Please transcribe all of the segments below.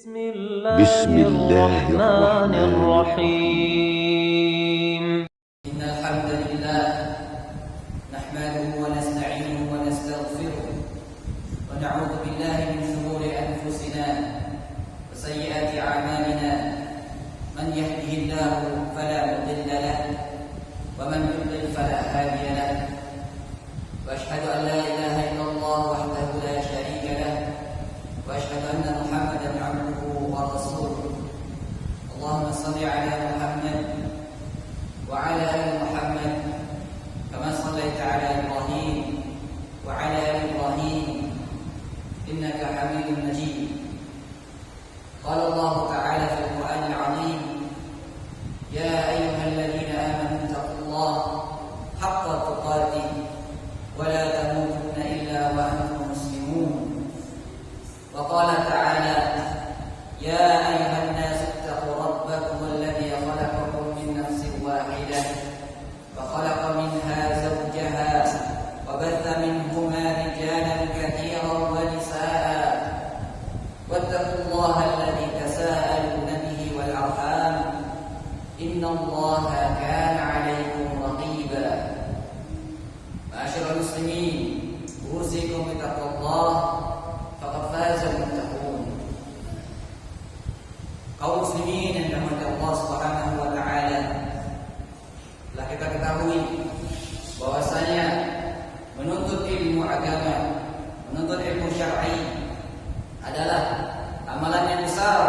بسم الله الرحمن الرحيم إن الحمد لله نحمده ونستعينه ونستغفره ونعوذ بالله من شرور أنفسنا وسيئات أعمالنا من يهده الله فلا مضل له ومن يضلل فلا هادي له وأشهد أن لا إله إلا الله وحده لا شريك له وأشهد أن محمدا عبده ورسوله اللهم صل على محمد وعلى آل محمد كما صليت على إبراهيم وعلى آل إبراهيم إنك حميد مجيد قال الله تعالى في القرآن العظيم يا أيها الذين آمنوا اتقوا الله حق تقاته ولا تموتن إلا وأنتم مسلمون وقال تعالى يا أيها الناس اتقوا ربكم الذي خلقكم من نفس واحدة وخلق منها زوجها وبث منهما رجالا كثيرا ونساء واتقوا الله الذي تساءلون به والأرحام إن الله كان عليكم رقيبا معاشر المسلمين أوصيكم بتقوى الله فقد فاز المتقون. Kaum muslimin yang dirahmati Allah Subhanahu wa taala, telah kita ketahui bahwasanya menuntut ilmu agama, menuntut ilmu syar'i adalah amalan yang besar,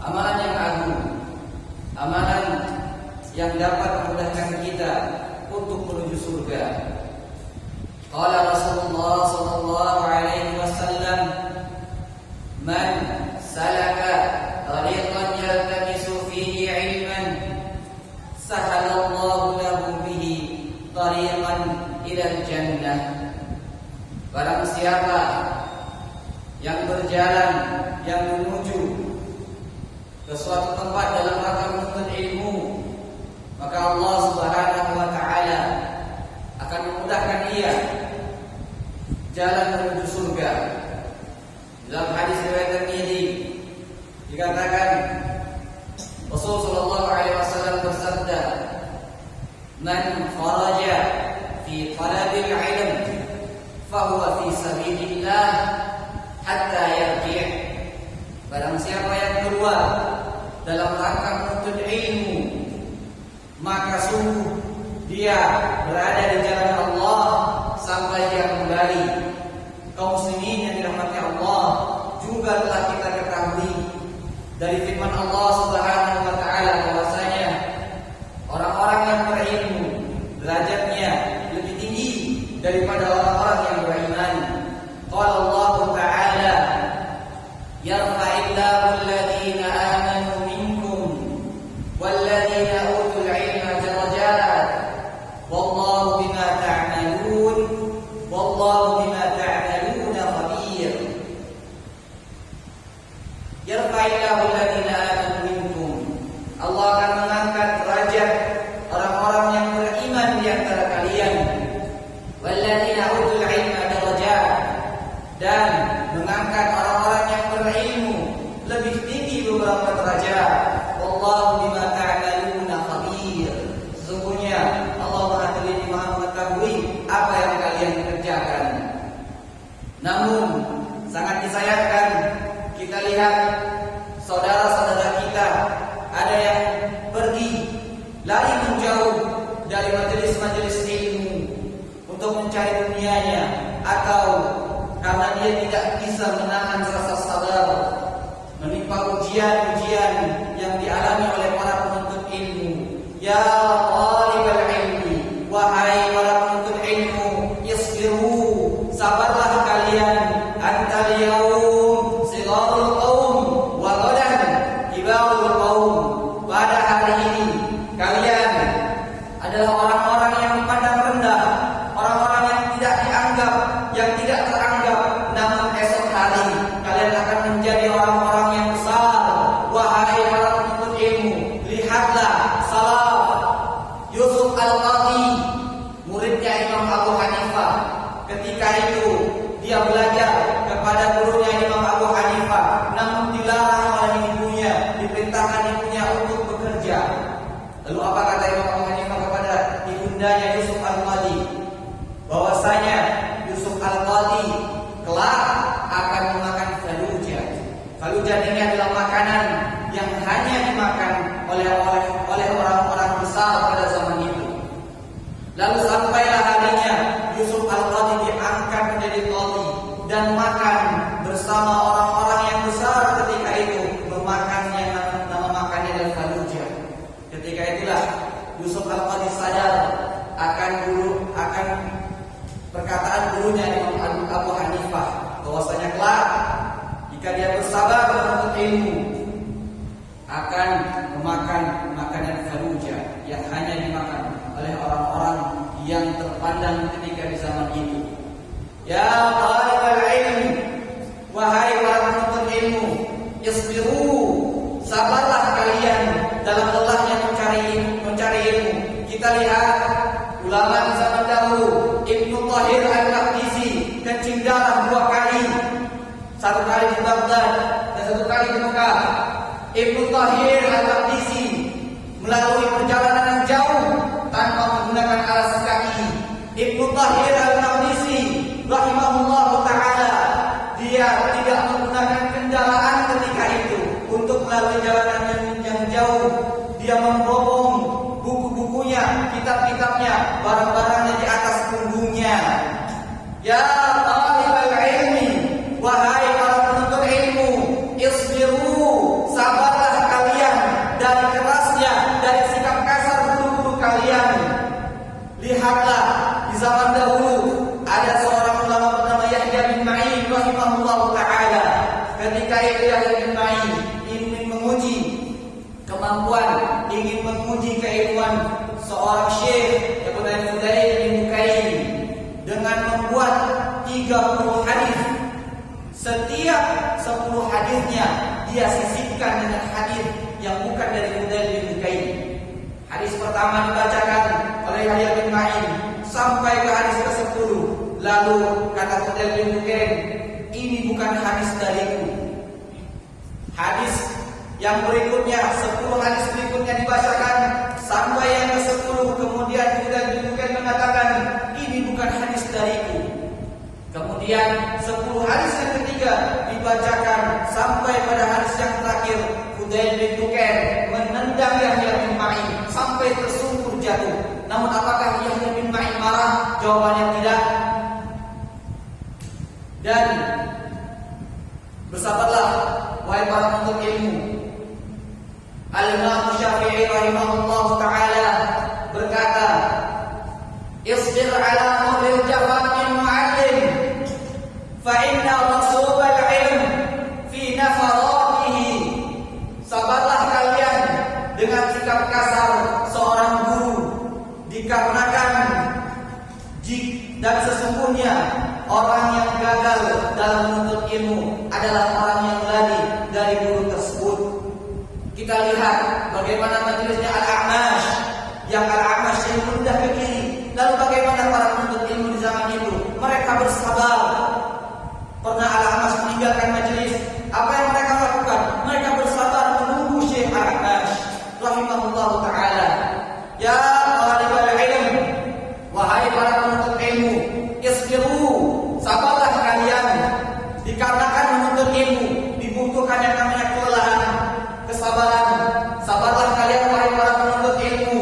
amalan yang agung, amalan yang dapat memudahkan kita untuk menuju surga. Qala Rasulullah sallallahu alaihi wasallam, "Man salaka tariqan yaltamisu fihi 'ilman, sahalallahu lahu bihi tariqan ilal jannah." Barang siapa yang berjalan, yang menuju ke suatu tempat dalam rangka menuntut ilmu, maka Allah Subhanahu wa taala akan memudahkan ia jalan menuju surga. Dalam hadis riwayat Tirmidzi dikatakan Rasul sallallahu alaihi wasallam bersabda, "Man kharaja fi talabil ilm fa huwa fi sabilillah hatta yarji'." Barang siapa yang keluar dalam rangka menuntut ilmu, maka sungguh dia berada di jalan Allah sampai dia kembali. Kaum muslimin yang dirahmati Allah, juga telah kita ketahui dari firman Allah Subhanahu wa taala bahwasanya orang-orang yang berilmu derajatnya lebih tinggi daripada orang-orang yang beriman. Qala Allah taala, "Yarfa'illahu alladhina amanu minkum walladhina utul 'ilma darajat wallahu bima ta'malun wallahu bima ta'maluna khabir." Yarfa'illahu alladhina amanu minkum, Allah akan mengangkat derajat orang-orang yang beriman di antara kalian. Walladhina utul 'ilma darajat, dan mengangkat orang-orang yang berilmu lebih tinggi beberapa derajat. Wallahu bima ta'maluna khabir, sesungguhnya Allah Maha Teliti, Maha mengetahui apa yang kalian kerjakan. Namun sangat disayangkan kita lihat saudara-saudara kita ada yang pergi lari menjauh dari majelis-majelis ilmu untuk mencari dunianya, atau karena dia tidak bisa menahan rasa sabar menimpa ujian-ujian yang dialami oleh para penuntut ilmu. Ya talibal ilmi, wahai para penuntut ilmu, isbiru, sabarlah kalian. Antal yaum sigharul qaum wa ghadan kibarul qaum. Pada hari ini kalian adalah orang-orang yang dipandang rendah, orang-orang yang tidak dianggap Falujan ini adalah makanan yang hanya dimakan oleh orang-orang besar pada zaman itu. Lalu sampailah harinya Yusuf Al-Qadhi diangkat menjadi qadhi dan makan bersama orang-orang yang besar ketika itu, memakan yang nama makannya adalah faluja. Ketika itulah Yusuf Al-Qadhi sadar akan perkataan gurunya Imam Abu Hanifah bahwasanya kelak jika dia bersabar menuntut ilmu akan memakan makanan faluja yang hanya dimakan oleh orang-orang yang terpandang ketika di zaman itu. Ya talibal ilmi, wahai para penuntut ilmu, isbiru, sabarlah kalian dalam lelahnya mencari ilmu. Kita lihat ulama di zaman dahulu, Ibnu Tahir Al-Maqdisi kencing darah 2 kali, 1 kali di Baghdad dan 1 kali di Mekah. Ibnu Tahir Al-Maqdisi melalui perjalanan yang jauh tanpa menggunakan alas kaki. Ibnu Tahir Al-Maqdisi rahimahullah ta'ala, dia tidak menggunakan kendaraan ketika itu untuk melalui jalanan yang jauh. Dia membopong buku-bukunya, kitab-kitabnya, barang-barangnya di atas punggungnya. Ya talibal ilmi, wahai para penuntut ilmu, isbiru, sabarlah kalian dari kerasnya, dari sikap kasar guru-guru kalian. Lihatlah di zaman dahulu ada seorang ulama bernama Yahya bin Ma'in rahimahullah ta'ala. Ketika itu Yahya bin Ma'in ingin menguji kemampuan, ingin menguji keilmuan seorang syekh yang bernama Fudail bin Bukain dengan membuat 30 hadis. Setiap 10 hadisnya dia sisipkan dengan hadis yang bukan dari Fudail bin Bukain. Hadis pertama dibacakan oleh Yahya bin Ma'in sampai ke hadis ke-10. Lalu kata Fudail bin Bukain, ini bukan hadis dariku. Hadis yang berikutnya, 10 hadis berikutnya dibacakan sampai yang ke-10. Kemudian Fudail bin Bukain mengatakan, ini bukan hadis dariku. Kemudian 10 hadis yang ketiga dibacakan sampai pada hadis yang terakhir. Fudail bin Bukain menendang Yahya bin Ma'in sampai tersungkur jatuh. Namun apakah Yahya bin Ma'in marah? Jawabannya tidak. Dan bersabarlah wahai para penuntut ilmu. Al-Imam Syafi'i rahimahullah ta'ala berkata, isbir ala murril jafamin mu'allim fa inna rasubal ilm fi nafaratihi. Sabarlah kalian dengan sikap kasar seorang guru, dikarenakan dan sesungguhnya orang yang gagal dalam menuntut ilmu adalah orang yang lari dari guru tersebut. Kita lihat bagaimana majelisnya Al-A'mash, yang Al-A'mash yang menundah ke kiri. Lalu bagaimana para penuntut ilmu di zaman itu? Mereka bersabar. Pernah Al-A'mash meninggalkan majelis, apa yang mereka lakukan? Mereka bersabar menunggu Syekh Al-A'mash rahimahullah ta'ala. Ya talibal ilm, wahai para penuntut ilmu, isbiru, sabarlah kalian. Dikarenakan menuntut ilmu dibutuhkan yang namanya kelelahan, kesabaran. Sabarlah kalian wahai para penuntut ilmu.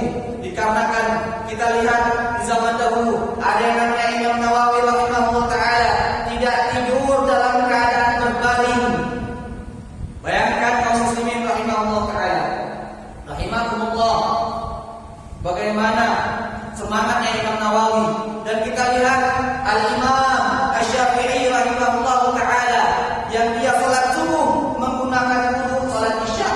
Dikarenakan kita lihat di zaman dahulu ada yang namanya Imam Nawawi rahimahullah ta'ala tidak tidur dalam keadaan berbaring. Bayangkan kaum muslimin rahimahullah ta'ala, rahimahumullah, bagaimana semangatnya Imam Nawawi. Dan kita lihat Al-Imam Asy-Syafi'i rahimahullah ta'ala yang dia salat subuh menggunakan wudu salat isya.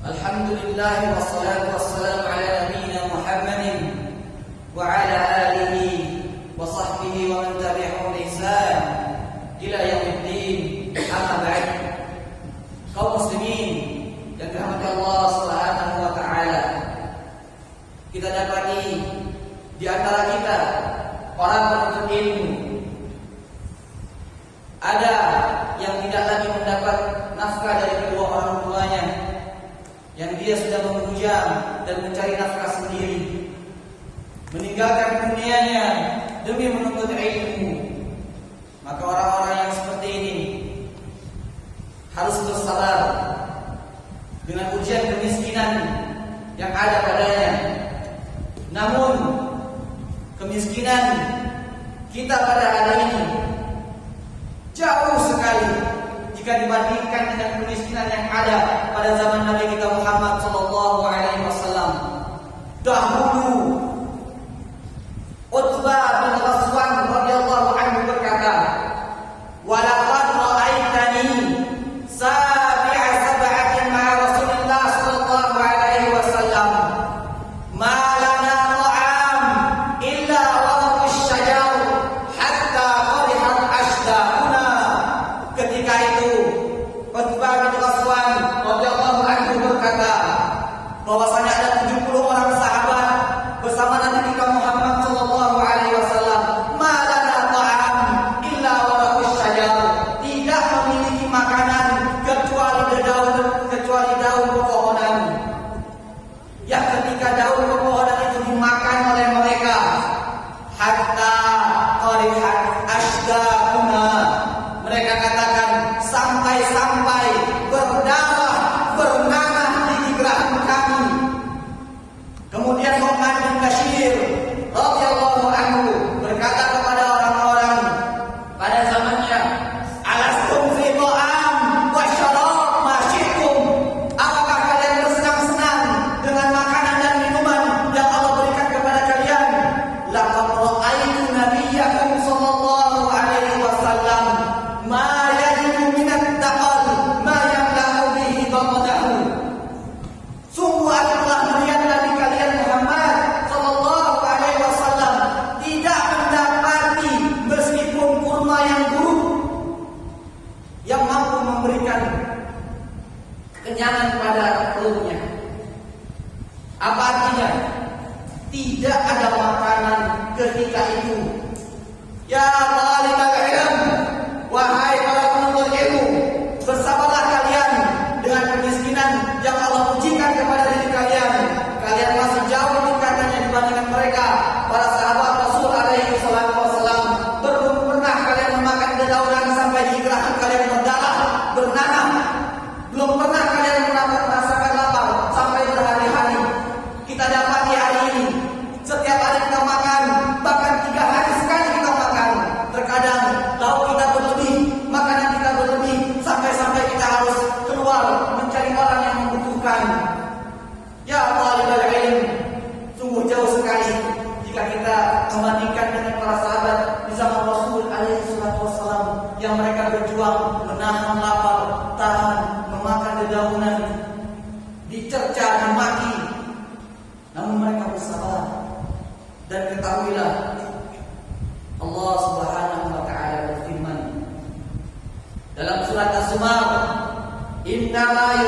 Alhamdulillah wassalatu wassalamu ala nabiyyina Muhammadin wa ala alihi wa sahbihi wa man tabi'ahum bi ihsan ila yaumiddin. Amma ba'd. Kaum muslimin yang dirahmati Allah Subhanahu wa taala, kita dapati di antara kita orang penuntut ilmu ada yang tidak lagi mendapat nafkah dari kedua orang tuanya, yang dia sudah membujang dan mencari nafkah sendiri, meninggalkan dunianya demi menuntut ilmu. Maka orang-orang yang seperti ini harus bersabar dengan ujian kemiskinan yang ada padanya. Namun kemiskinan kita pada hari ini jauh sekali jika dibandingkan dengan kemiskinan yang ada pada zaman Nabi kita Muhammad sallallahu alaihi wasallam. Dahulu Utbah bin Ghazwan radhiyallahu anhu berkata, "Walaqad ra'aitani sabi'a sab'atin ma'a Rasulillah sallallahu alaihi wasallam. Ma lana ta'am illa waraq asy-syajar hatta qarihat ashdaquna." Ketika itu Utbah bin Ghazwan radhiyallahu anhu berkata bahwasanya ada 70 orang sahabat bersama Nabi kita Muhammad sallallahu alaihi wasallam. Ma lana ta'am illa waraq asy-syajar, tidak memiliki makanan kecuali daun pepohonan. Yang ketika daun pepohonan itu dimakan oleh mereka, hatta qarihat ashdaquna, mereka katakan sampai-sampai berdarah bernanah di gerahan kami. Kemudian Nu'man bin Bashir radhiyallahu anhu berkata kepada orang-orang pada zamannya, "Alastum fi ta'am wa syarab ma syi'tum?" Apakah kalian bersenang-senang dengan makanan dan minuman yang Allah berikan kepada kalian? Laqad ra'aitu nabiyyakum sallallahu alaihi wasallam ma yajidu min at-taqal ma yamla'u bihi batnahu. Sungguh aku telah melihat Nabi kalian Muhammad sallallahu alaihi wasallam tidak mendapati meskipun kurma yang buruk yang mampu memberikan kenyangan pada perutnya. Apa artinya? Tidak ada makanan ketika itu. Ya talibal ilm, wahai para penuntut ilmu, bersabarlah kalian dengan kemiskinan yang Allah ujikan kepada diri kalian. Kalian masih jauh tingkatannya dibandingkan mereka, para sahabat Rasul alaihi salatu wasallam. Belum pernah kalian memakan dedaunan sampai di gerahan kalian berdarah, bernanah. Belum pernah kalian merasakan lapar sampai berhari-hari. Kita dapati hari ini setiap hari kita makan, bahkan 3 hari sekali kita makan. Terkadang lauk kita berlebih, makanan kita berlebih, sampai-sampai kita harus keluar mencari orang yang membutuhkan. Ya talibal ilm, sungguh jauh sekali jika kita membandingkan dengan para sahabat di zaman Rasul alaihi salatu wassalam yang mereka berjuang menahan lapar, tahan memakan dedaunan, dicerca, dimaki, namun mereka bersabar. Dan ketahuilah, Allah Subhanahu wa taala berfirman dalam surat Az-Zumar, "Innama